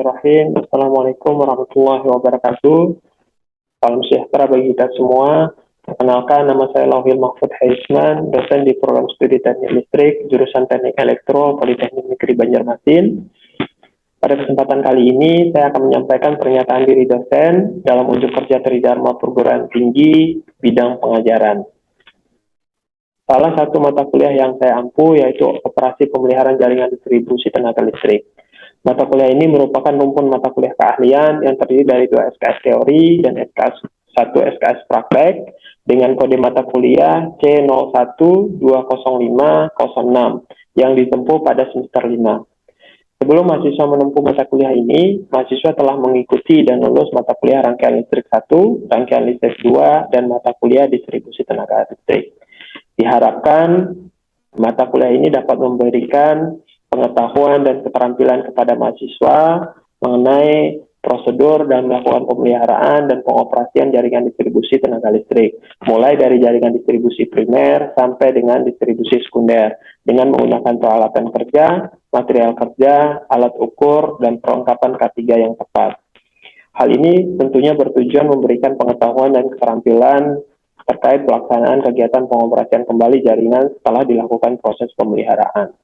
Bismillahirrahmanirrahim. Assalamualaikum warahmatullahi wabarakatuh. Salam sejahtera bagi kita semua. Perkenalkan, nama saya Lauhil Mahfud Haisman, dosen di program studi Teknik Listrik, jurusan Teknik Elektro, Politeknik Negeri Banjarmasin. Pada kesempatan kali ini, saya akan menyampaikan pernyataan diri dosen dalam unjuk kerja Tridharma Perguruan Tinggi bidang pengajaran. Salah satu mata kuliah yang saya ampu yaitu Operasi Pemeliharaan Jaringan Distribusi Tenaga Listrik. Mata kuliah ini merupakan rumpun mata kuliah keahlian yang terdiri dari 2 SKS teori dan 1 SKS praktek dengan kode mata kuliah C01-20506 yang ditempuh pada semester 5. Sebelum mahasiswa menempuh mata kuliah ini, mahasiswa telah mengikuti dan lulus mata kuliah rangkaian listrik 1, rangkaian listrik 2, dan mata kuliah distribusi tenaga listrik. Diharapkan mata kuliah ini dapat memberikan pengetahuan dan keterampilan kepada mahasiswa mengenai prosedur dan melakukan pemeliharaan dan pengoperasian jaringan distribusi tenaga listrik, mulai dari jaringan distribusi primer sampai dengan distribusi sekunder, dengan menggunakan peralatan kerja, material kerja, alat ukur, dan perlengkapan K3 yang tepat. Hal ini tentunya bertujuan memberikan pengetahuan dan keterampilan terkait pelaksanaan kegiatan pengoperasian kembali jaringan setelah dilakukan proses pemeliharaan.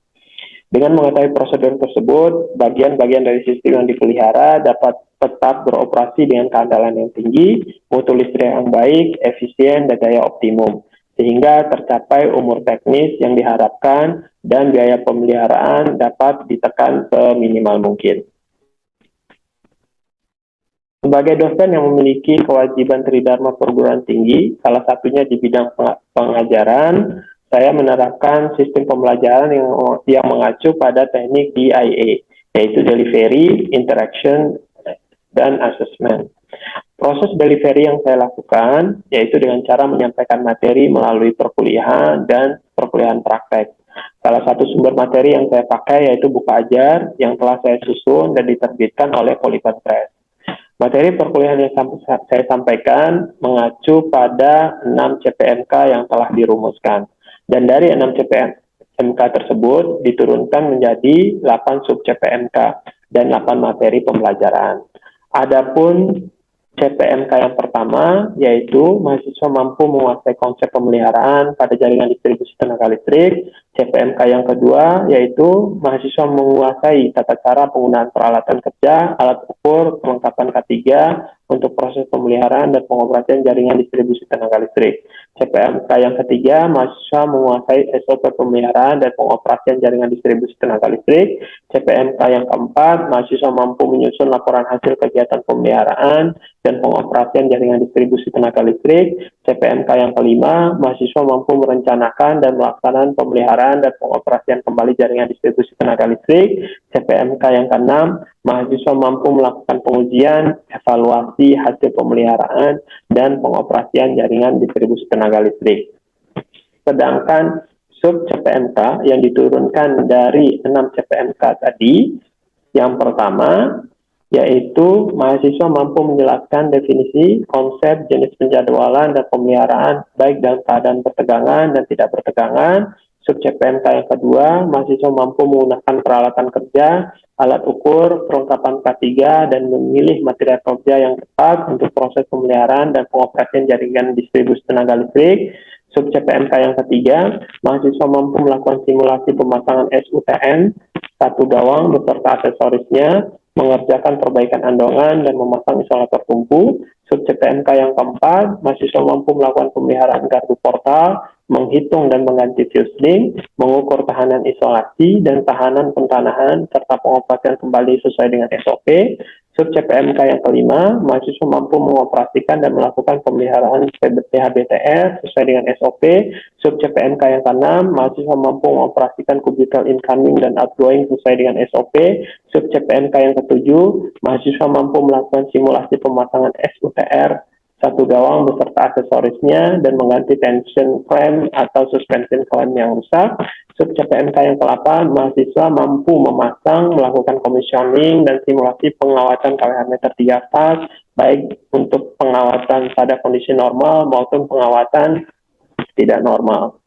Dengan mengetahui prosedur tersebut, bagian-bagian dari sistem yang dipelihara dapat tetap beroperasi dengan keandalan yang tinggi, mutu listrik yang baik, efisien, dan daya optimum, sehingga tercapai umur teknis yang diharapkan dan biaya pemeliharaan dapat ditekan seminimal mungkin. Sebagai dosen yang memiliki kewajiban Tridharma Perguruan Tinggi, salah satunya di bidang pengajaran, saya menerapkan sistem pembelajaran yang mengacu pada teknik DIA, yaitu Delivery, Interaction, dan Assessment. Proses delivery yang saya lakukan, yaitu dengan cara menyampaikan materi melalui perkuliahan dan perkuliahan praktek. Salah satu sumber materi yang saya pakai yaitu buku ajar yang telah saya susun dan diterbitkan oleh Polygon Press. Materi perkuliahan yang saya sampaikan mengacu pada 6 CPMK yang telah dirumuskan. Dan dari 6 CPMK tersebut diturunkan menjadi 8 sub CPMK dan 8 materi pembelajaran. Adapun CPMK yang pertama yaitu mahasiswa mampu menguasai konsep pemeliharaan pada jaringan distribusi tenaga listrik. CPMK yang kedua yaitu mahasiswa menguasai tata cara penggunaan peralatan kerja, alat ukur, perlengkapan K3 untuk proses pemeliharaan dan pengoperasian jaringan distribusi tenaga listrik. CPMK yang ketiga, mahasiswa menguasai SOP pemeliharaan dan pengoperasian jaringan distribusi tenaga listrik. CPMK yang keempat, mahasiswa mampu menyusun laporan hasil kegiatan pemeliharaan dan pengoperasian jaringan distribusi tenaga listrik. CPMK yang kelima, mahasiswa mampu merencanakan dan melaksanakan pemeliharaan dan pengoperasian kembali jaringan distribusi tenaga listrik. CPMK yang keenam, mahasiswa mampu melakukan pengujian, evaluasi hasil pemeliharaan, dan pengoperasian jaringan distribusi tenaga listrik. Sedangkan sub CPMK yang diturunkan dari 6 CPMK tadi, yang pertama, yaitu mahasiswa mampu menjelaskan definisi, konsep, jenis penjadwalan, dan pemeliharaan, baik dalam keadaan bertegangan dan tidak bertegangan. Sub CPMK yang kedua, mahasiswa mampu menggunakan peralatan kerja, alat ukur, perlengkapan K3, dan memilih material kerja yang tepat untuk proses pemeliharaan dan pengoperasian jaringan distribusi tenaga listrik. Sub CPMK yang ketiga, mahasiswa mampu melakukan simulasi pemasangan SUTN, 1 gawang beserta aksesorisnya, mengerjakan perbaikan andongan, dan memasang isolator tumpu. Sub CPMK yang keempat, mahasiswa mampu melakukan pemeliharaan gardu portal, menghitung dan mengganti fuse link, mengukur tahanan isolasi dan tahanan pentanahan, serta pengoperasian kembali sesuai dengan SOP. Sub CPMK yang kelima, mahasiswa mampu mengoperasikan dan melakukan pemeliharaan PHBTR sesuai dengan SOP. Sub CPMK yang keenam, mahasiswa mampu mengoperasikan kubikel incoming dan outgoing sesuai dengan SOP. Sub CPMK yang ketujuh, mahasiswa mampu melakukan simulasi pemasangan SUTR 1 gawang beserta aksesorisnya dan mengganti tension clamp atau suspension clamp yang rusak. Sub CPMK yang ke-8, mahasiswa mampu memasang, melakukan commissioning dan simulasi pengawasan KWH meter 3 faz, baik untuk pengawasan pada kondisi normal maupun pengawasan tidak normal.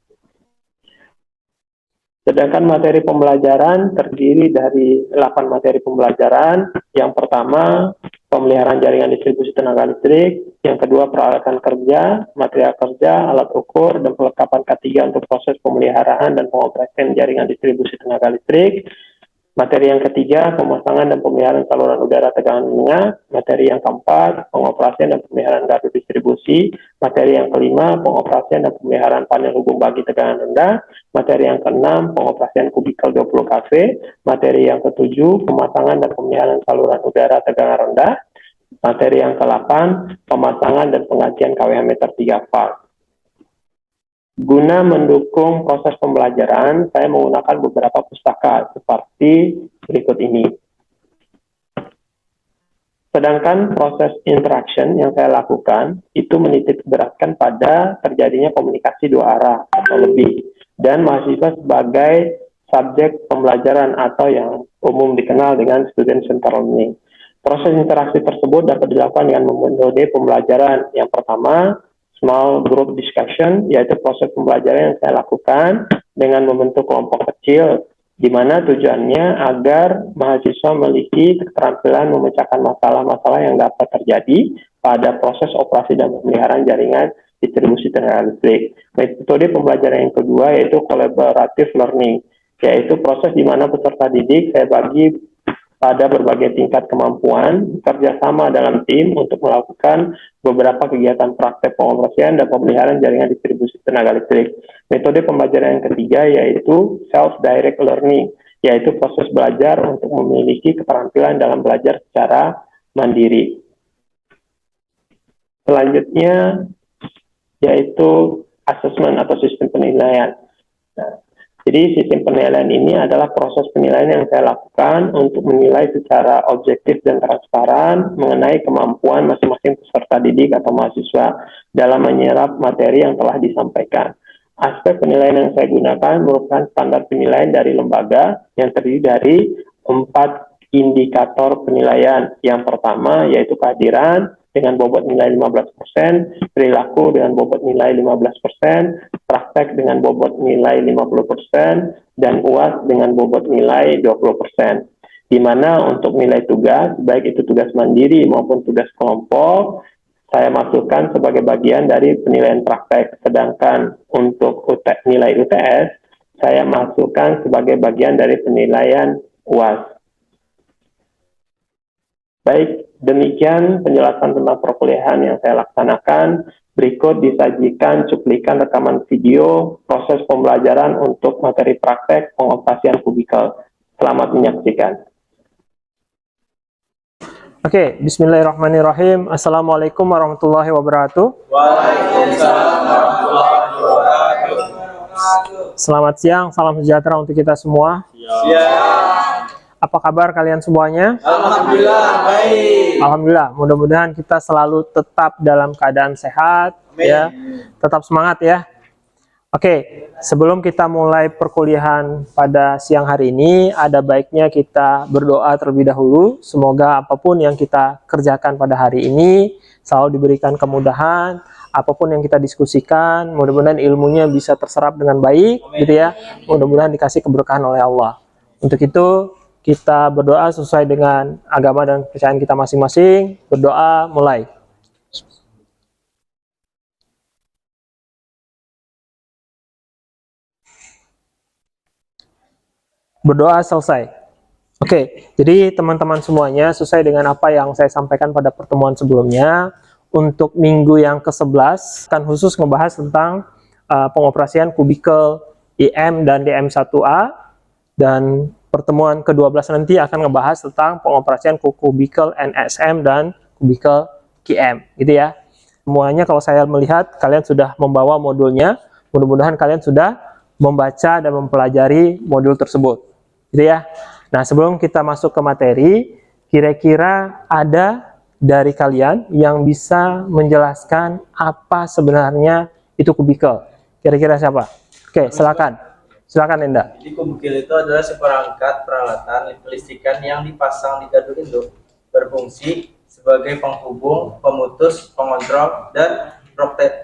Sedangkan materi pembelajaran terdiri dari 8 materi pembelajaran Yang pertama, pemeliharaan jaringan distribusi tenaga listrik. Yang kedua, peralatan kerja, material kerja, alat ukur, dan perlengkapan K3 untuk proses pemeliharaan dan pengoperasian jaringan distribusi tenaga listrik. Materi yang ketiga, pemasangan dan pemeliharaan saluran udara tegangan menengah. Materi yang keempat, pengoperasian dan pemeliharaan gardu distribusi. Materi yang kelima, pengoperasian dan pemeliharaan panel hubung bagi tegangan rendah. Materi yang keenam, pengoperasian kubikel 20 kV. Materi yang ketujuh, pemasangan dan pemeliharaan saluran udara tegangan rendah. Materi yang ke-8, pemasangan dan penggantian KWH meter 3 fals. Guna mendukung proses pembelajaran, saya menggunakan beberapa pustaka seperti berikut ini. Sedangkan proses interaction yang saya lakukan itu menitik beratkan pada terjadinya komunikasi dua arah atau lebih, dan mahasiswa sebagai subjek pembelajaran atau yang umum dikenal dengan student centered learning. Proses interaksi tersebut dapat dilakukan dengan metode pembelajaran. Yang pertama, small group discussion, yaitu proses pembelajaran yang saya lakukan dengan membentuk kelompok kecil, di mana tujuannya agar mahasiswa memiliki keterampilan memecahkan masalah-masalah yang dapat terjadi pada proses operasi dan pemeliharaan jaringan distribusi tenaga listrik. Metode pembelajaran yang kedua yaitu collaborative learning, yaitu proses di mana peserta didik saya bagi pada berbagai tingkat kemampuan, bekerja sama dalam tim untuk melakukan beberapa kegiatan praktek pengoperasian dan pemeliharaan jaringan distribusi tenaga listrik. Metode pembelajaran yang ketiga yaitu self-direct learning, yaitu proses belajar untuk memiliki keterampilan dalam belajar secara mandiri. Selanjutnya yaitu assessment atau sistem penilaian. Jadi sistem penilaian ini adalah proses penilaian yang saya lakukan untuk menilai secara objektif dan transparan mengenai kemampuan masing-masing peserta didik atau mahasiswa dalam menyerap materi yang telah disampaikan. Aspek penilaian yang saya gunakan merupakan standar penilaian dari lembaga yang terdiri dari 4 indikator penilaian. Yang pertama yaitu kehadiran dengan bobot nilai 15%, perilaku dengan bobot nilai 15%, praktek dengan bobot nilai 50%, dan UAS dengan bobot nilai 20%. Di mana untuk nilai tugas, baik itu tugas mandiri maupun tugas kelompok, saya masukkan sebagai bagian dari penilaian praktek. Sedangkan untuk nilai UTS, saya masukkan sebagai bagian dari penilaian UAS. Baik, demikian penjelasan tentang perkuliahan yang saya laksanakan. Berikut disajikan cuplikan rekaman video proses pembelajaran untuk materi praktek pengoperasian kubikel. Selamat menyaksikan. Oke, bismillahirrahmanirrahim. Assalamualaikum warahmatullahi wabarakatuh. Waalaikumsalam warahmatullahi wabarakatuh. Selamat siang, salam sejahtera untuk kita semua. Siap. Apa kabar kalian semuanya? Alhamdulillah baik. Alhamdulillah, mudah-mudahan kita selalu tetap dalam keadaan sehat. Amin. Ya, tetap semangat ya. Oke, sebelum kita mulai perkuliahan pada siang hari ini, ada baiknya kita berdoa terlebih dahulu. Semoga apapun yang kita kerjakan pada hari ini selalu diberikan kemudahan. Apapun yang kita diskusikan, mudah-mudahan ilmunya bisa terserap dengan baik. Amin. Gitu ya. Mudah-mudahan dikasih keberkahan oleh Allah. Untuk itu kita berdoa sesuai dengan agama dan kepercayaan kita masing-masing. Berdoa mulai. Berdoa selesai. Oke, jadi teman-teman semuanya sesuai dengan apa yang saya sampaikan pada pertemuan sebelumnya, untuk minggu yang ke-11 akan khusus ngebahas tentang pengoperasian kubikel IM dan DM1A, dan pertemuan ke-12 nanti akan ngebahas tentang pengoperasian kubikel NSM dan kubikel QM, gitu ya. Semuanya kalau saya melihat kalian sudah membawa modulnya, mudah-mudahan kalian sudah membaca dan mempelajari modul tersebut, gitu ya. Nah, sebelum kita masuk ke materi, kira-kira ada dari kalian yang bisa menjelaskan apa sebenarnya itu kubikel? Kira-kira siapa? Oke, silakan. Silakan Enda. Jadi kubikel itu adalah seperangkat peralatan kelistrikan yang dipasang di gardu induk, berfungsi sebagai penghubung, pemutus, pengontrol, dan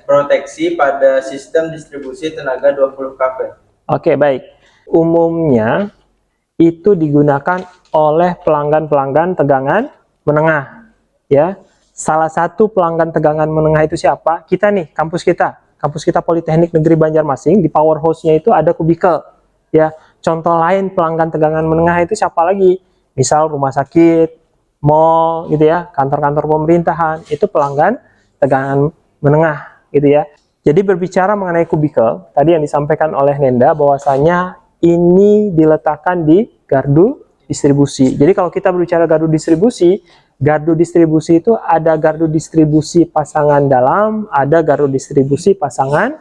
proteksi pada sistem distribusi tenaga 20 kV. Oke, baik. Umumnya itu digunakan oleh pelanggan-pelanggan tegangan menengah. Ya, salah satu pelanggan tegangan menengah itu siapa? Kita nih, kampus kita Politeknik Negeri Banjarmasin, di power house-nya itu ada kubikel. Ya, contoh lain pelanggan tegangan menengah itu siapa lagi? Misal rumah sakit, mall, gitu ya, kantor-kantor pemerintahan, itu pelanggan tegangan menengah, gitu ya. Jadi berbicara mengenai kubikel, tadi yang disampaikan oleh Nenda bahwasanya ini diletakkan di gardu distribusi. Jadi kalau kita berbicara gardu distribusi itu ada gardu distribusi pasangan dalam, ada gardu distribusi pasangan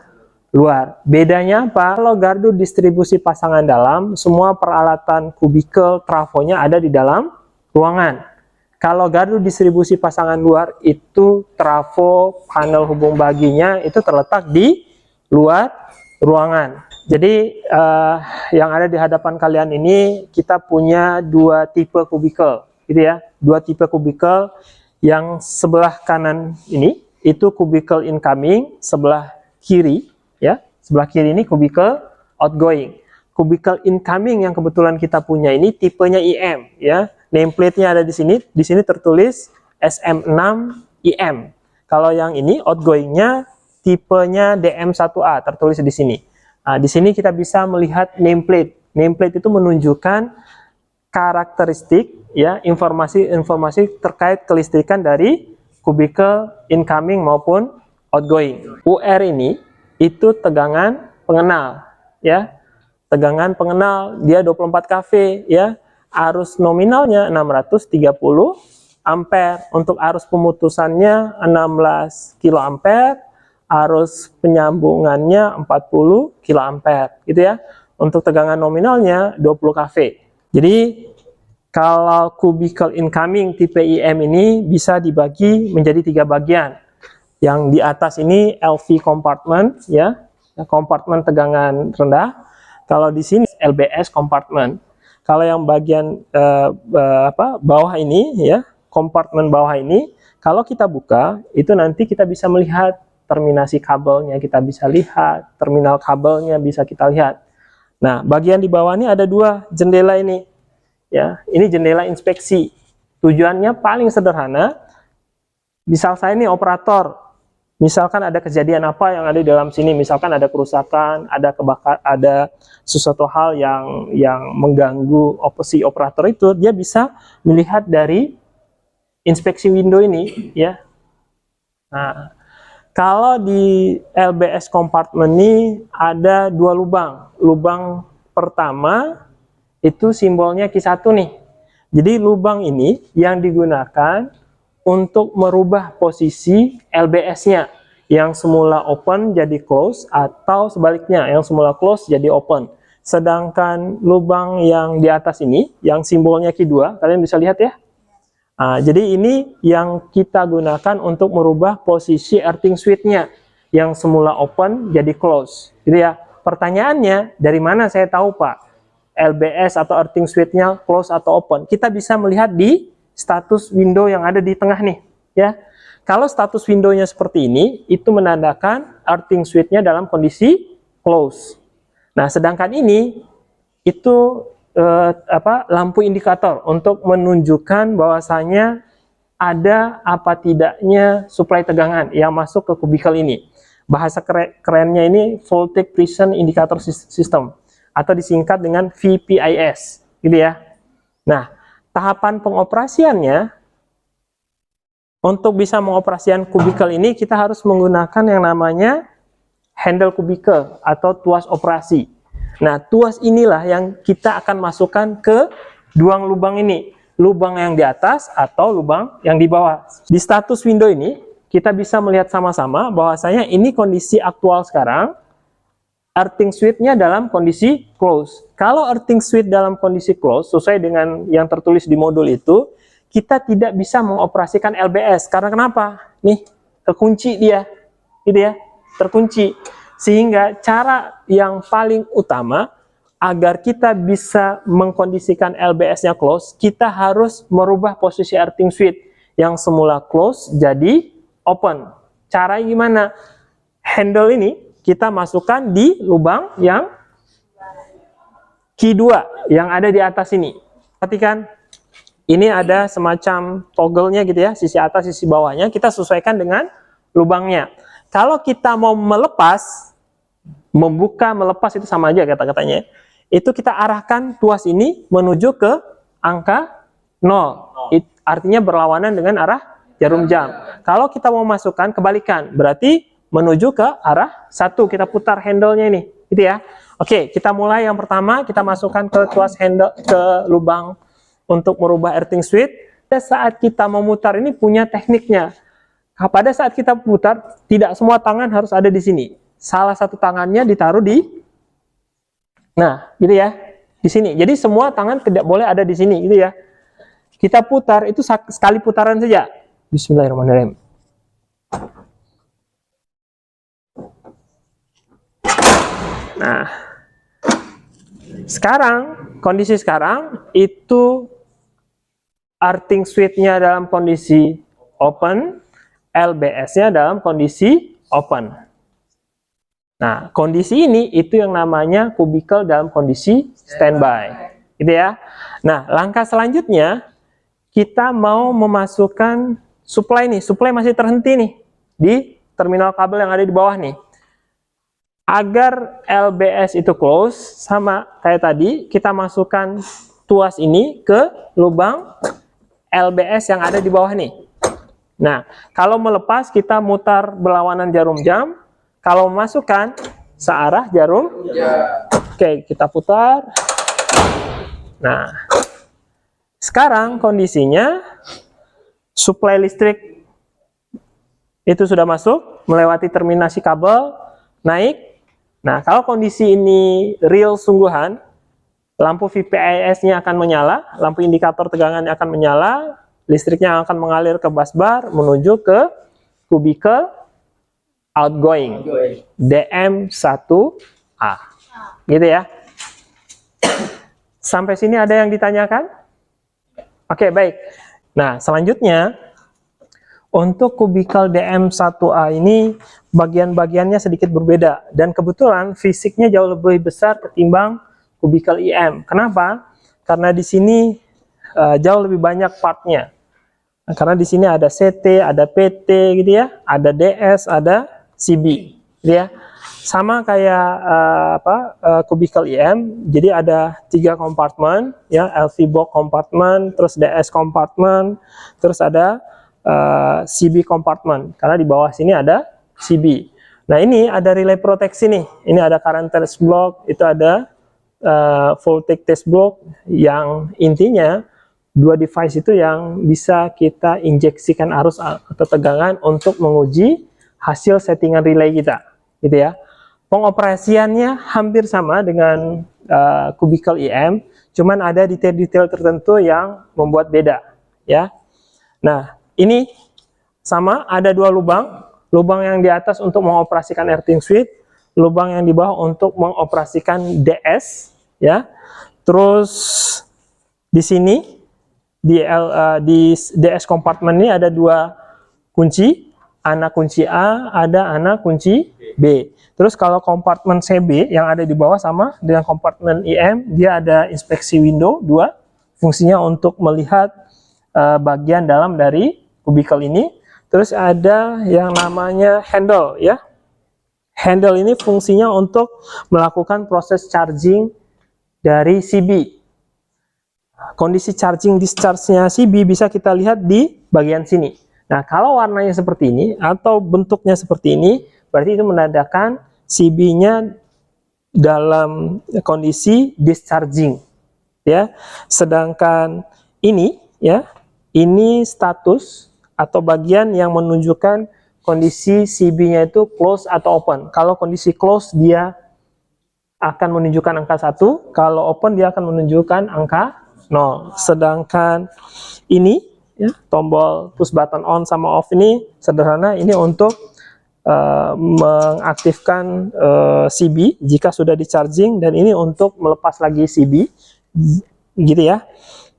luar. Bedanya apa? Kalau gardu distribusi pasangan dalam, semua peralatan kubikel, trafonya ada di dalam ruangan. Kalau gardu distribusi pasangan luar itu trafo, panel hubung baginya itu terletak di luar ruangan. Jadi yang ada di hadapan kalian ini kita punya dua tipe kubikel, gitu ya. Dua tipe kubikel, yang sebelah kanan ini itu kubikel incoming, sebelah kiri ya, sebelah kiri ini kubikel outgoing. Kubikel incoming yang kebetulan kita punya ini tipenya IM ya. Nameplate-nya ada di sini. Di sini tertulis SM6IM. Kalau yang ini outgoing-nya tipenya DM1A, tertulis di sini. Nah, di sini kita bisa melihat nameplate. Nameplate itu menunjukkan karakteristik ya, informasi terkait kelistrikan dari kubikel incoming maupun outgoing. UR ini itu tegangan pengenal ya. Tegangan pengenal dia 24 kV ya. Arus nominalnya 630 ampere, untuk arus pemutusannya 16 kilo ampere, arus penyambungannya 40 kilo ampere, gitu ya. Untuk tegangan nominalnya 20 kV. Jadi kalau kubikel incoming tipe IM ini bisa dibagi menjadi 3 bagian. Yang di atas ini LV compartment ya, kompartemen tegangan rendah. Kalau di sini LBS compartment. Kalau yang bagian bawah ini ya, kompartemen bawah ini, kalau kita buka itu nanti kita bisa melihat terminasi kabelnya, kita bisa lihat terminal kabelnya, bisa kita lihat. Nah, bagian di bawah ini ada 2 jendela ini ya. Ini jendela inspeksi. Tujuannya paling sederhana. Misal saya ini operator, misalkan ada kejadian apa yang ada di dalam sini, misalkan ada kerusakan, ada kebakaran, ada sesuatu hal yang mengganggu si operator itu, dia bisa melihat dari inspeksi window ini ya. Nah, kalau di LBS compartment ini ada 2 lubang. Lubang pertama itu simbolnya Q1 nih. Jadi lubang ini yang digunakan untuk merubah posisi LBS-nya, yang semula open jadi close, atau sebaliknya yang semula close jadi open. Sedangkan lubang yang di atas ini yang simbolnya Q2, kalian bisa lihat ya. Nah, jadi ini yang kita gunakan untuk merubah posisi earthing switch-nya, yang semula open jadi close. Jadi ya, pertanyaannya dari mana saya tahu Pak LBS atau earthing switch-nya close atau open? Kita bisa melihat di status window yang ada di tengah nih ya. Kalau status window-nya seperti ini, itu menandakan earthing switch-nya dalam kondisi close. Nah, sedangkan ini itu lampu indikator untuk menunjukkan bahwasanya ada apa tidaknya suplai tegangan yang masuk ke kubikel ini. Bahasa kerennya ini voltage precision indicator system atau disingkat dengan VPIS, gitu ya. Nah, tahapan pengoperasiannya, untuk bisa mengoperasikan kubikel ini kita harus menggunakan yang namanya handle kubikel atau tuas operasi. Nah, tuas inilah yang kita akan masukkan ke 2 lubang ini, lubang yang di atas atau lubang yang di bawah. Di status window ini kita bisa melihat sama-sama bahwasanya ini kondisi aktual sekarang, earthing switch-nya dalam kondisi close. Kalau earthing switch dalam kondisi close, sesuai dengan yang tertulis di modul itu, kita tidak bisa mengoperasikan LBS. Karena kenapa? Nih, terkunci dia. Gitu ya, terkunci. Sehingga cara yang paling utama, agar kita bisa mengkondisikan LBS-nya close, kita harus merubah posisi earthing switch yang semula close jadi open. Caranya gimana? Handle ini kita masukkan di lubang yang key 2 yang ada di atas ini. Perhatikan, ini ada semacam toggle-nya gitu ya, sisi atas, sisi bawahnya. Kita sesuaikan dengan lubangnya. Kalau kita mau melepas, membuka, melepas itu sama aja kata-katanya. Itu kita arahkan tuas ini menuju ke angka 0. Artinya berlawanan dengan arah jarum jam. Kalau kita mau masukkan, kebalikan. Berarti menuju ke arah 1. Kita putar handle-nya ini. Gitu ya. Oke, kita mulai yang pertama. Kita masukkan ke tuas handle, ke lubang untuk merubah earthing switch. Pada saat kita memutar ini punya tekniknya. Pada saat kita putar, tidak semua tangan harus ada di sini. Salah satu tangannya ditaruh di, nah, gitu ya, di sini. Jadi semua tangan tidak boleh ada di sini, gitu ya. Kita putar itu sekali putaran saja. Bismillahirrahmanirrahim. Nah, sekarang kondisi sekarang itu earthing switch-nya dalam kondisi open, LBS-nya dalam kondisi open. Nah, kondisi ini itu yang namanya kubikel dalam kondisi standby, gitu ya. Nah, langkah selanjutnya kita mau memasukkan supply nih, supply masih terhenti nih di terminal kabel yang ada di bawah nih. Agar LBS itu close, sama kayak tadi, kita masukkan tuas ini ke lubang LBS yang ada di bawah nih. Nah, kalau melepas kita mutar berlawanan jarum jam, kalau memasukkan searah jarum. Oke, kita putar. Nah, sekarang kondisinya suplai listrik itu sudah masuk melewati terminasi kabel, naik. Nah, kalau kondisi ini real sungguhan, lampu VPIS-nya akan menyala, lampu indikator tegangannya akan menyala, listriknya akan mengalir ke busbar menuju ke kubikel outgoing DM1A. Gitu ya. Sampai sini ada yang ditanyakan? Oke, baik. Nah, selanjutnya untuk kubikel DM1A ini bagian-bagiannya sedikit berbeda dan kebetulan fisiknya jauh lebih besar ketimbang kubikel IM. Kenapa? Karena di sini jauh lebih banyak partnya. Karena di sini ada CT, ada PT gitu ya, ada DS, ada CB, gitu ya. Sama kayak kubikel IM, jadi ada 3 kompartemen, ya, LV box kompartemen, terus DS kompartemen, terus ada CB kompartemen. Karena di bawah sini ada CB. Nah, ini ada relay proteksi nih. Ini ada current test block, itu ada voltage test block, yang intinya 2 device itu yang bisa kita injeksikan arus atau tegangan untuk menguji hasil settingan relay kita, gitu ya. Pengoperasiannya hampir sama dengan kubikel IM, cuman ada detail-detail tertentu yang membuat beda, ya. Nah, ini sama, ada 2 lubang, lubang yang di atas untuk mengoperasikan earthing switch, lubang yang di bawah untuk mengoperasikan DS, ya. Terus di sini di DS kompartemen ini ada 2 kunci, anak kunci A, ada anak kunci B. Terus kalau kompartemen CB yang ada di bawah sama dengan kompartemen IM, dia ada inspeksi window 2, fungsinya untuk melihat bagian dalam dari kubikel ini. Terus ada yang namanya handle, ya. Handle ini fungsinya untuk melakukan proses charging dari CB. Kondisi charging discharge-nya CB bisa kita lihat di bagian sini. Nah, kalau warnanya seperti ini atau bentuknya seperti ini, berarti itu menandakan CB-nya dalam kondisi discharging, ya. Sedangkan ini, ya, ini status atau bagian yang menunjukkan kondisi CB-nya itu close atau open. Kalau kondisi close dia akan menunjukkan angka 1, kalau open dia akan menunjukkan angka 0. Sedangkan ini, ya, tombol push button on sama off ini sederhana, ini untuk mengaktifkan CB jika sudah di charging, dan ini untuk melepas lagi CB, gitu ya.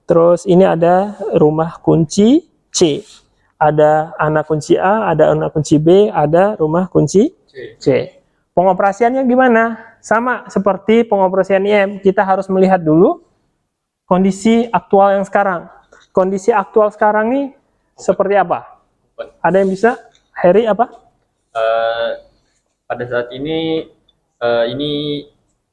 Terus ini ada rumah kunci C, ada anak kunci A, ada anak kunci B, ada rumah kunci C. Pengoperasiannya gimana? sama seperti pengoperasian IM, kita harus melihat dulu kondisi aktual yang sekarang. Kondisi aktual sekarang nih seperti apa? Ada yang bisa? Heri apa? Pada saat ini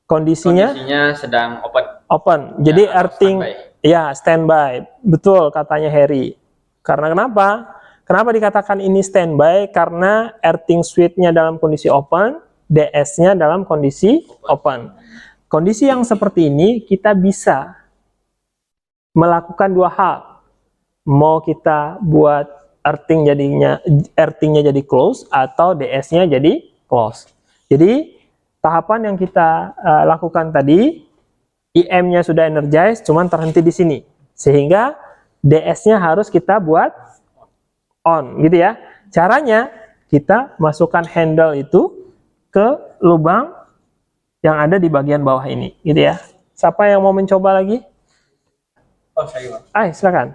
Kondisinya sedang open. open. Jadi Ya, earthing, ya standby. Betul katanya Heri. Karena kenapa? Kenapa dikatakan ini standby? Karena earthing switch-nya dalam kondisi open, DS-nya dalam kondisi open. Kondisi yang seperti ini kita bisa melakukan dua hal. Mau kita buat earthing-nya jadi close atau DS-nya jadi close. Jadi tahapan yang kita lakukan tadi, IM-nya sudah energize, cuman terhenti di sini. Sehingga DS-nya harus kita buat on, gitu ya. Caranya, kita masukkan handle itu ke lubang yang ada di bagian bawah ini, gitu ya. Siapa yang mau mencoba lagi? Oh, saya, Pak. Ayo, silakan.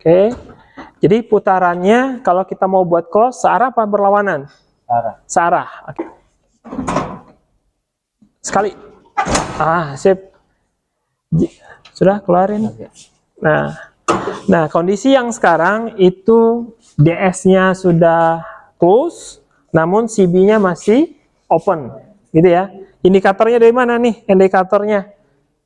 Oke, jadi putarannya kalau kita mau buat close, searah apa berlawanan? Sarah. Searah. Oke. Sekali. Sip. Sudah keluarin. Nah, kondisi yang sekarang itu DS-nya sudah close, namun CB-nya masih open, gitu ya. Indikatornya dari mana nih?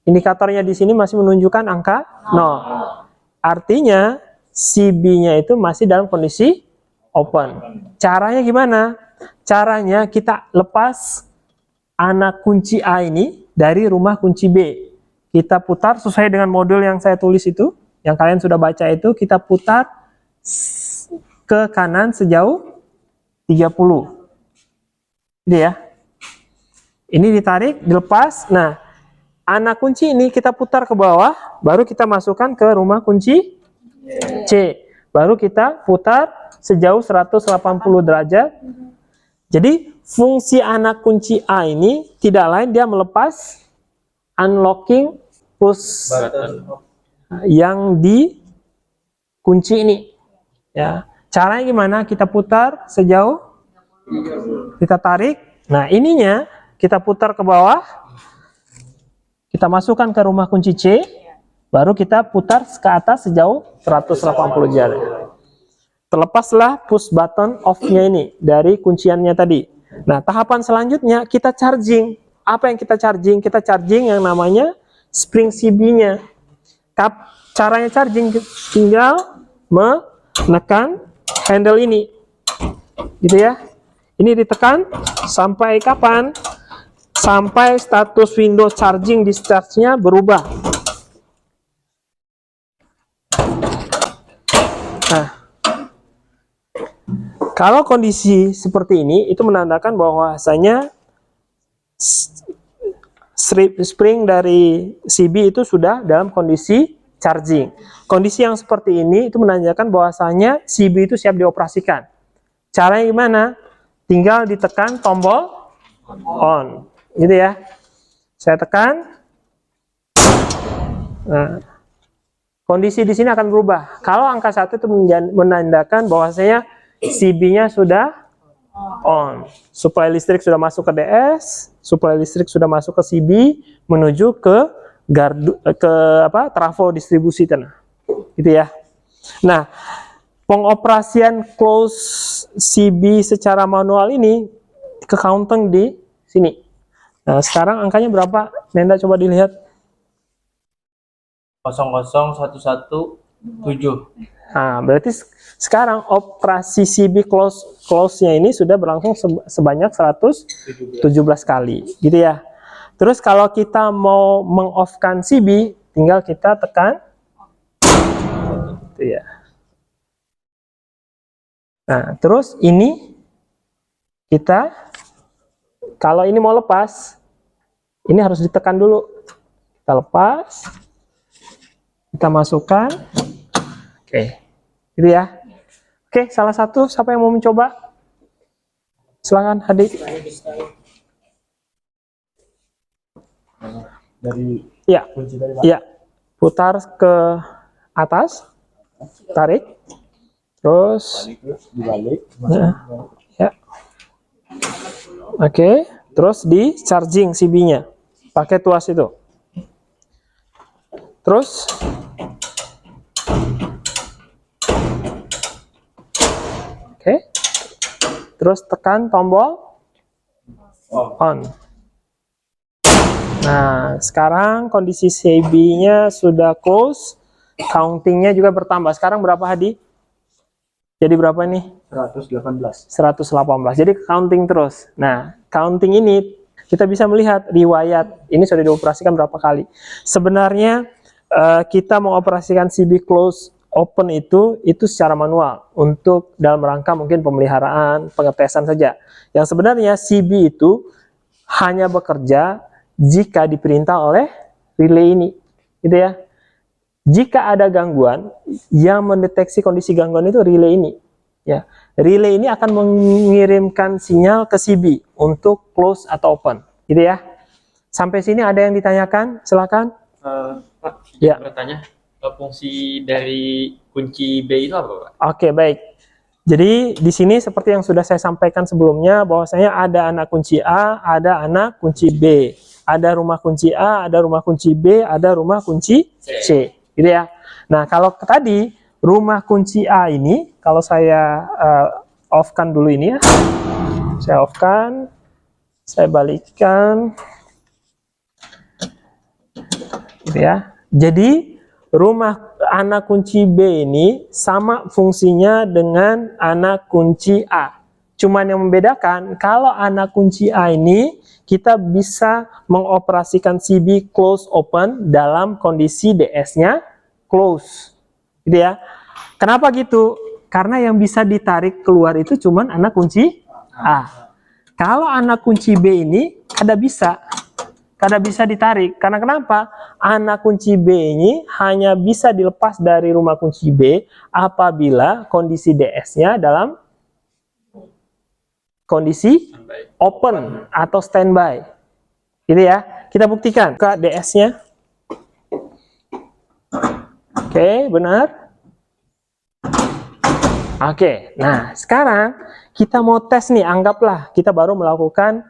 Indikatornya di sini masih menunjukkan angka 0. Artinya CB-nya itu masih dalam kondisi open. Caranya gimana? Caranya kita lepas anak kunci A ini dari rumah kunci B. Kita putar sesuai dengan modul yang saya tulis itu, yang kalian sudah baca itu, kita putar ke kanan sejauh 30. Ini ya. Ini ditarik, dilepas. Nah, anak kunci ini kita putar ke bawah, baru kita masukkan ke rumah kunci C. Baru kita putar sejauh 180 derajat. Jadi fungsi anak kunci A ini tidak lain dia melepas unlocking push yang di kunci ini. Ya, caranya gimana? Kita putar sejauh, kita tarik. Nah, ininya kita putar ke bawah, kita masukkan ke rumah kunci C, baru kita putar ke atas sejauh 180 jari. Terlepaslah push button off-nya ini dari kunciannya tadi. Nah, tahapan selanjutnya kita charging. Apa yang kita charging? Kita charging yang namanya spring CB-nya. Caranya charging tinggal menekan handle ini. Gitu ya. Ini ditekan sampai kapan? Sampai status Windows charging discharge-nya berubah. Nah, kalau kondisi seperti ini, itu menandakan bahwasanya spring dari CB itu sudah dalam kondisi charging. Kondisi yang seperti ini itu menandakan bahwasanya CB itu siap dioperasikan. Caranya gimana? Tinggal ditekan tombol on, gitu ya. Saya tekan. Nah, kondisi di sini akan berubah. Kalau angka 1 itu menandakan bahwasanya CB-nya sudah on. Suplai listrik sudah masuk ke DS, suplai listrik sudah masuk ke CB menuju ke trafo distribusi tanah. Gitu ya. Nah, pengoperasian close CB secara manual ini ke counting di sini. Nah, sekarang angkanya berapa? Nenda coba dilihat. 00117. Nah, berarti sekarang operasi CB close-nya ini sudah berlangsung sebanyak 117 kali, gitu ya. Terus kalau kita mau meng-off-kan CB, tinggal kita tekan, gitu ya. Nah, terus ini kita, kalau ini mau lepas, ini harus ditekan dulu. Kita lepas, kita masukkan. Oke, gitu ya. Oke, salah satu siapa yang mau mencoba? Silakan hadir. Ya, ya. Putar ke atas, tarik. Terus dibalik. ya. Oke, terus di charging CB-nya pakai tuas itu. Terus oke. Terus tekan tombol on. Nah, sekarang kondisi CB-nya sudah close, counting-nya juga bertambah. Sekarang berapa, Hadi? Jadi berapa nih? 118. 118. Jadi counting terus. Nah, counting ini kita bisa melihat riwayat ini sudah dioperasikan berapa kali. Sebenarnya kita mengoperasikan CB close open itu secara manual untuk dalam rangka mungkin pemeliharaan, pengetesan saja. Yang sebenarnya CB itu hanya bekerja jika diperintah oleh relay ini, gitu ya. Jika ada gangguan, yang mendeteksi kondisi gangguan itu relay ini. Ya, relay ini akan mengirimkan sinyal ke CB untuk close atau open, gitu ya. Sampai sini ada yang ditanyakan? Silakan. Pak, Ya. bertanya, fungsi dari kunci B itu apa, Pak? Oke, baik. Jadi di sini seperti yang sudah saya sampaikan sebelumnya, bahwasanya ada anak kunci A, ada anak kunci B, ada rumah kunci A, ada rumah kunci B, ada rumah kunci C. Gitu ya. Nah, kalau tadi rumah kunci A ini, kalau saya off-kan dulu ini ya. Saya off-kan, saya balikkan. Gitu ya. Jadi, rumah anak kunci B ini sama fungsinya dengan anak kunci A. Cuman yang membedakan, kalau anak kunci A ini kita bisa mengoperasikan CB close open dalam kondisi DS-nya close. Gitu ya. Kenapa gitu? Karena yang bisa ditarik keluar itu cuman anak kunci A. Kalau anak kunci B ini kada bisa ditarik. Karena kenapa? Anak kunci B ini hanya bisa dilepas dari rumah kunci B apabila kondisi DS-nya dalam kondisi open atau standby. Gitu ya. Kita buktikan ke DS-nya. Oke, benar. Oke, nah sekarang kita mau tes nih. Anggaplah kita baru melakukan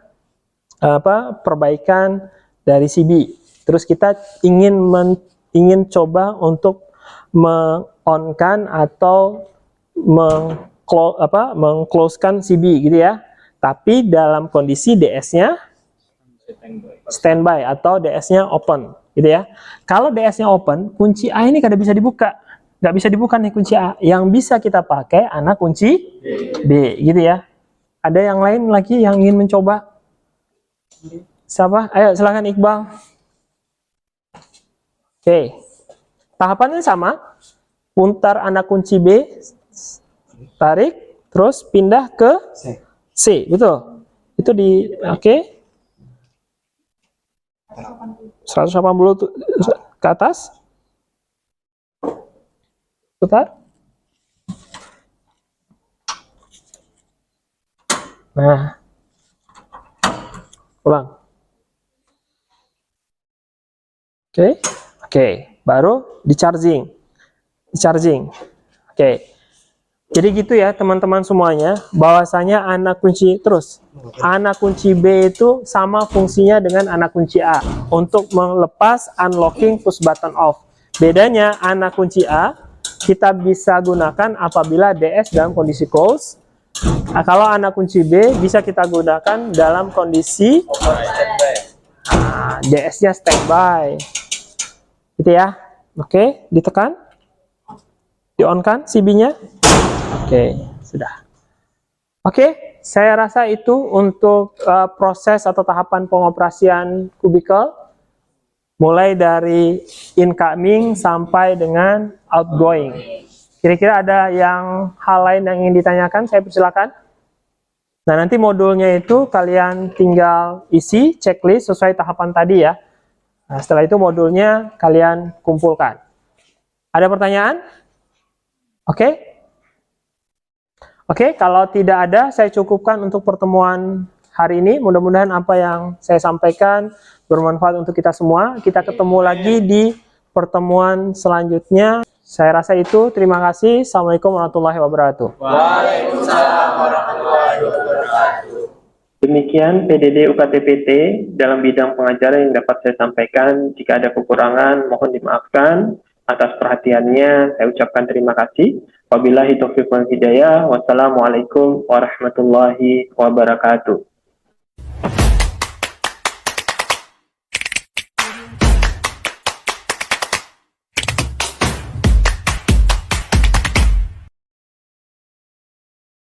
perbaikan dari CB. Terus kita ingin coba untuk meng-on-kan atau meng-close-kan CB gitu ya. Tapi dalam kondisi DS-nya standby atau DS-nya open gitu ya. Kalau DS-nya open, kunci A ini kada bisa dibuka. Nggak bisa dibuka nih kunci A. Yang bisa kita pakai anak kunci B gitu ya. Ada yang lain lagi yang ingin mencoba? Siapa? Ayo silakan Iqbal. Oke. Tahapannya sama. Putar anak kunci B, tarik, terus pindah ke C, betul. Itu di oke. 180 ke atas. Putar. Nah. Ulang. Oke. Baru di charging. Oke. Jadi gitu ya teman-teman semuanya, bahwasanya anak kunci terus. Anak kunci B itu sama fungsinya dengan anak kunci A untuk melepas unlocking push button off. Bedanya anak kunci A kita bisa gunakan apabila DS dalam kondisi close. Nah, kalau anak kunci B bisa kita gunakan dalam kondisi DS-nya standby. Gitu ya. Oke, ditekan. Di-on-kan CB-nya. Oke, sudah. Oke, saya rasa itu untuk proses atau tahapan pengoperasian kubikel. Mulai dari incoming sampai dengan outgoing. Kira-kira ada yang hal lain yang ingin ditanyakan? Saya persilakan. Nah, nanti modulnya itu kalian tinggal isi checklist sesuai tahapan tadi ya. Nah, setelah itu modulnya kalian kumpulkan. Ada pertanyaan? Oke? Oke, kalau tidak ada, saya cukupkan untuk pertemuan hari ini. Mudah-mudahan apa yang saya sampaikan bermanfaat untuk kita semua. Kita ketemu lagi di pertemuan selanjutnya. Saya rasa itu. Terima kasih. Assalamualaikum warahmatullahi wabarakatuh. Waalaikumsalam warahmatullahi wabarakatuh. Demikian PDD UKTPT dalam bidang pengajaran yang dapat saya sampaikan. Jika ada kekurangan, mohon dimaafkan. Atas perhatiannya, saya ucapkan terima kasih. Wabillahi taufiq wal hidayah. Wassalamualaikum warahmatullahi wabarakatuh.